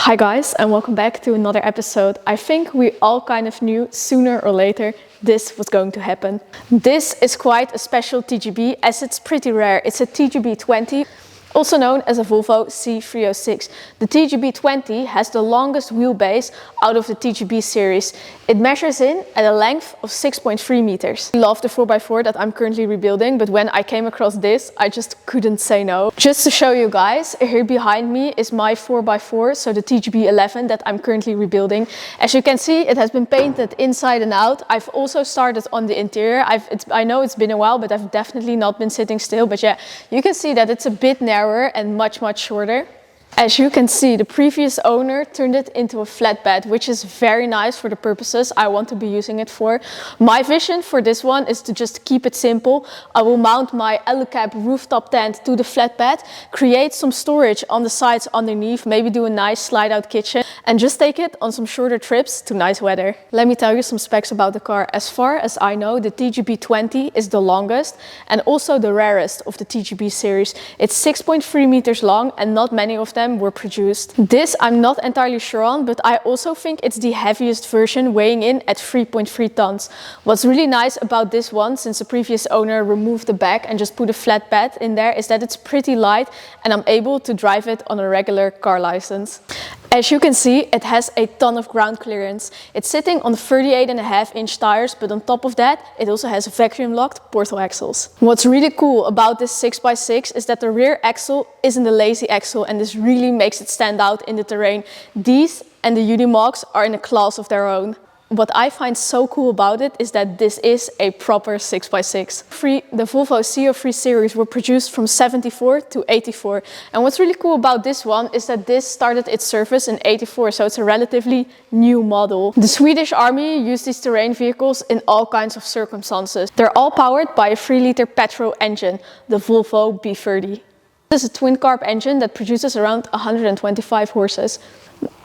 Hi guys, and welcome back to another episode. I think we all kind of knew sooner or later this was going to happen. This is quite a special TGB as it's pretty rare. It's a TGB 20, also known as a Volvo C306. The TGB 20 has the longest wheelbase out of the TGB series. It measures in at a length of 6.3 meters. I love the 4x4 that I'm currently rebuilding, but when I came across this, I just couldn't say no. Just to show you guys, here behind me is my 4x4, so the TGB 11 that I'm currently rebuilding. As you can see, it has been painted inside and out. I've also started on the interior. I know it's been a while, but I've definitely not been sitting still. But yeah, you can see that it's a bit narrower and much shorter. As you can see, the previous owner turned it into a flatbed, which is very nice for the purposes I want to be using it for. My vision for this one is to just keep it simple. I will mount my Alu-Cab rooftop tent to the flatbed, create some storage on the sides underneath, maybe do a nice slide out kitchen, and just take it on some shorter trips to nice weather. Let me tell you some specs about the car. As far as I know, the TGB 20 is the longest and also the rarest of the TGB series. It's 6.3 meters long and not many of them were produced. This I'm not entirely sure on, but I also think it's the heaviest version, weighing in at 3.3 tons. What's really nice about this one, since the previous owner removed the back and just put a flat bed in there, is that it's pretty light and I'm able to drive it on a regular car license. As you can see, it has a ton of ground clearance. It's sitting on 38.5-inch tires, but on top of that, it also has vacuum-locked portal axles. What's really cool about this 6x6 is that the rear axle isn't a lazy axle, and this really makes it stand out in the terrain. These and the Unimogs are in a class of their own. What I find so cool about it is that this is a proper 6x6. The Volvo C306 series were produced from 74 to 84. And what's really cool about this one is that this started its service in 84, so it's a relatively new model. The Swedish army used these terrain vehicles in all kinds of circumstances. They're all powered by a 3-liter petrol engine, the Volvo B30. This is a twin-carb engine that produces around 125 horses.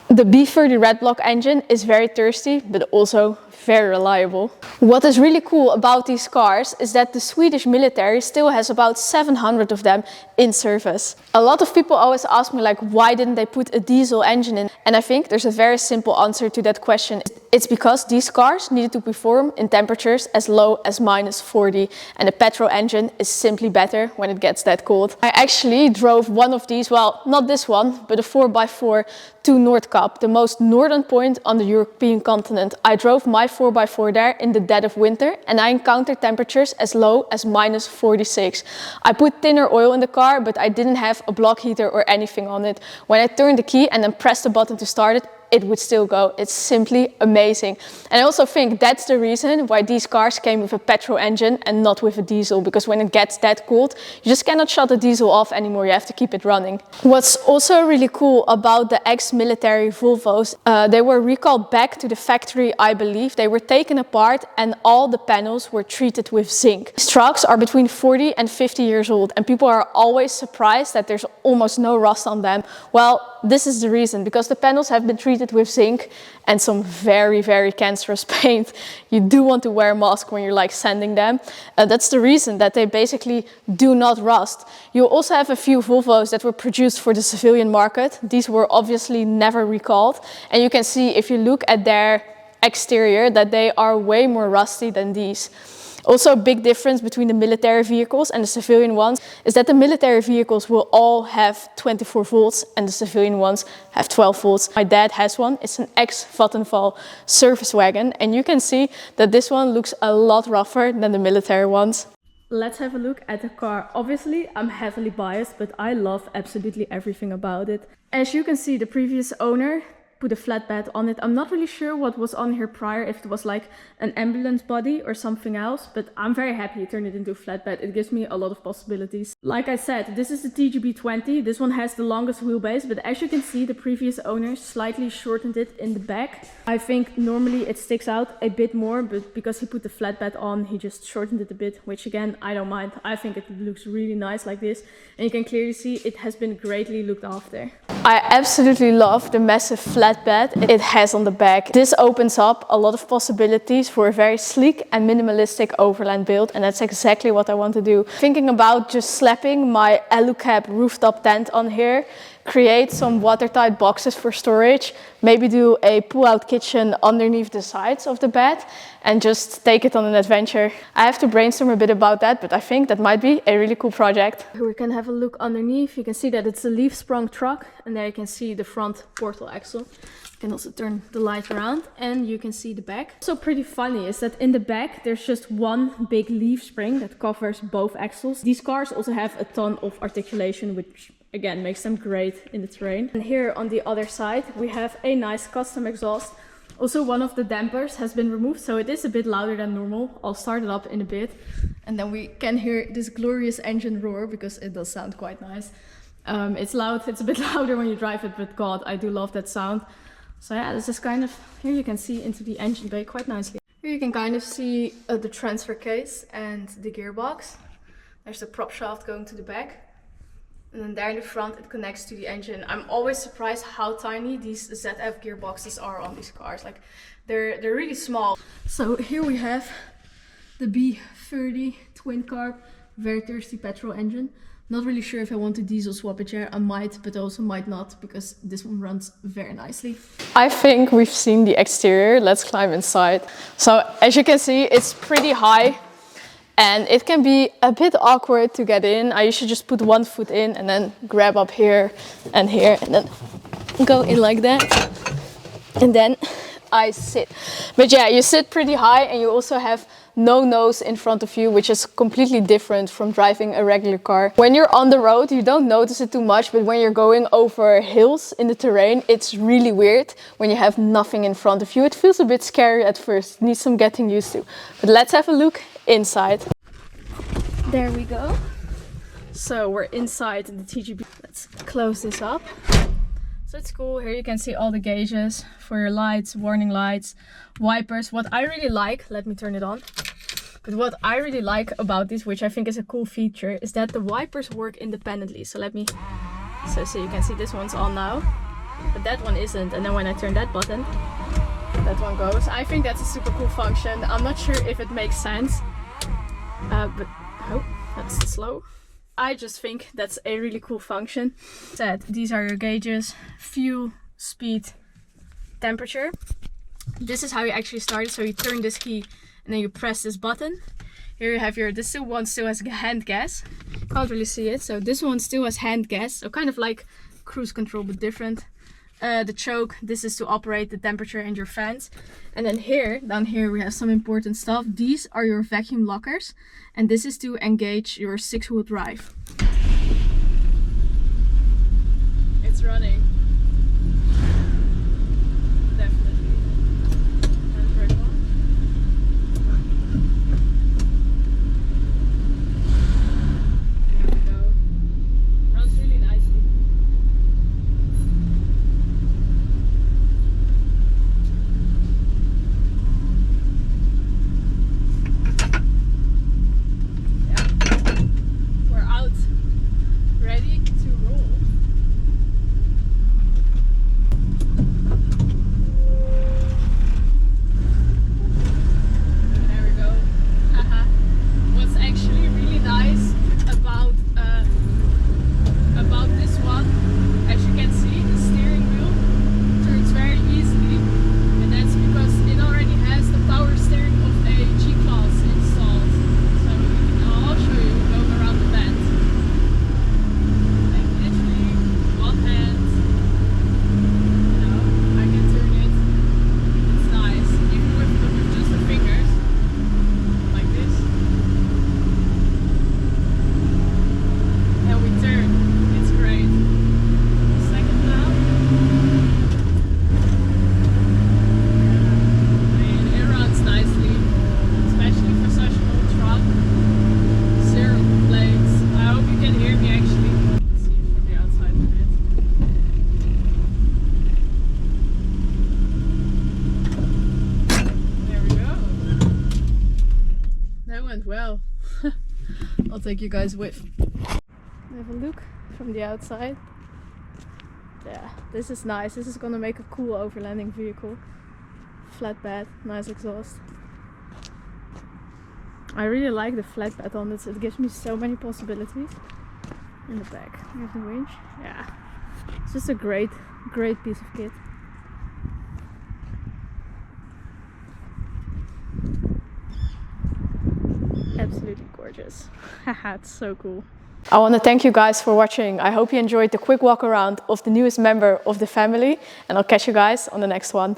The B30 red block engine is very thirsty, but also very reliable. What is really cool about these cars is that the Swedish military still has about 700 of them in service. A lot of people always ask me, like, why didn't they put a diesel engine in? And I think there's a very simple answer to that question. It's because these cars needed to perform in temperatures as low as -40, and a petrol engine is simply better when it gets that cold. I actually drove one of these, well, not this one, but a 4x4 to North Cap, the most northern point on the European continent. I drove my 4x4 there in the dead of winter, and I encountered temperatures as low as -46. I put thinner oil in the car, but I didn't have a block heater or anything on it. When I turned the key and then pressed the button to start it, it would still go. It's simply amazing. And I also think that's the reason why these cars came with a petrol engine and not with a diesel, because when it gets that cold, you just cannot shut the diesel off anymore. You have to keep it running. What's also really cool about the ex-military Volvos, they were recalled back to the factory, I believe. They were taken apart and all the panels were treated with zinc. These trucks are between 40 and 50 years old, and people are always surprised that there's almost no rust on them. Well, this is the reason, because the panels have been treated with zinc and some very cancerous paint. You do want to wear a mask when you're like sanding them. That's the reason that they basically do not rust. You also have a few Volvos that were produced for the civilian market. These were obviously never recalled, and you can see if you look at their exterior that they are way more rusty than these. Also, a big difference between the military vehicles and the civilian ones is that the military vehicles will all have 24 volts and the civilian ones have 12 volts. My dad has one. It's an ex-Vattenfall service wagon, and you can see that this one looks a lot rougher than the military ones. Let's have a look at the car. Obviously, I'm heavily biased, but I love absolutely everything about it. As you can see, the previous owner put a flatbed on it. I'm not really sure what was on here prior, if it was like an ambulance body or something else, but I'm very happy he turned it into a flatbed. It gives me a lot of possibilities. Like I said, this is the TGB 20. This one has the longest wheelbase, but as you can see, the previous owner slightly shortened it in the back. I think normally it sticks out a bit more, but because he put the flatbed on, he just shortened it a bit, which again, I don't mind. I think it looks really nice like this, and you can clearly see it has been greatly looked after. I absolutely love the massive flatbed it has on the back. This opens up a lot of possibilities for a very sleek and minimalistic overland build, and that's exactly what I want to do. Thinking about just slapping my Alu-Cab rooftop tent on here create some watertight boxes for storage, maybe do a pull-out kitchen underneath the sides of the bed and just take it on an adventure. I have to brainstorm a bit about that, but I think that might be a really cool project. Here we can have a look underneath. You can see that it's a leaf-sprung truck, and there you can see the front portal axle. You can also turn the light around and you can see the back. So pretty funny is that in the back there's just one big leaf spring that covers both axles. These cars also have a ton of articulation, which again makes them great in the terrain. And here on the other side we have a nice custom exhaust. Also one of the dampers has been removed, so it is a bit louder than normal. I'll start it up in a bit and then we can hear this glorious engine roar because it does sound quite nice. It's loud, it's a bit louder when you drive it, but God, I do love that sound. So yeah, this is kind of, here you can see into the engine bay quite nicely. Here you can kind of see the transfer case and the gearbox. There's the prop shaft going to the back. And then there in the front it connects to the engine. I'm always surprised how tiny these ZF gearboxes are on these cars. Like they're really small. So here we have the B30 twin carb, very thirsty petrol engine. Not really sure if I want to diesel swap it here. I might, but also might not, because this one runs very nicely. I think we've seen the exterior. Let's climb inside. So as you can see, it's pretty high and it can be a bit awkward to get in. I usually just put one foot in and then grab up here and then go in like that. And then I sit. But yeah, you sit pretty high and you also have no nose in front of you, which is completely different from driving a regular car. When you're on the road, you don't notice it too much, but when you're going over hills in the terrain, it's really weird when you have nothing in front of you. It feels a bit scary at first, it needs some getting used to. But let's have a look inside. There we go. So we're inside the TGB. Let's close this up. So it's cool. Here you can see all the gauges for your lights, warning lights, wipers. What I really like, let me turn it on. But what I really like about this, which I think is a cool feature, is that the wipers work independently. So let me, so you can see this one's on now, but that one isn't. And then when I turn that button, that one goes. I think that's a super cool function. I'm not sure if it makes sense, but oh, that's slow. I just think that's a really cool function. That these are your gauges, fuel, speed, temperature. This is how you actually start it. So you turn this key and then you press this button. Here you have this one still has hand gas. Can't really see it. So this one still has hand gas. So kind of like cruise control, but different. The choke, this is to operate the temperature and your fans. And then here, down here, we have some important stuff. These are your vacuum lockers. And this is to engage your 6-wheel drive. It's running. Definitely. Handbrake on. There we go. Runs really nicely. Ready to roll. There we go. What's actually really nice about this one, as you can see, the steering wheel turns very easily, and that's because it already has the power steering of a G-Class installed. So I'll show you going around the bend. One hand, I can turn it. It's nice, even with just the fingers, like this. And we turn. It's great. Second now. And it runs nicely, especially for such an old truck. Zero complaints. I hope you can hear me actually. Well, I'll take you guys with. Have a look from the outside. Yeah, this is nice. This is gonna make a cool overlanding vehicle. Flatbed, nice exhaust. I really like the flatbed on this. It gives me so many possibilities. In the back, we have the winch. Yeah, Just a great piece of kit. Absolutely gorgeous. Haha, it's so cool. I want to thank you guys for watching. I hope you enjoyed the quick walk around of the newest member of the family, and I'll catch you guys on the next one.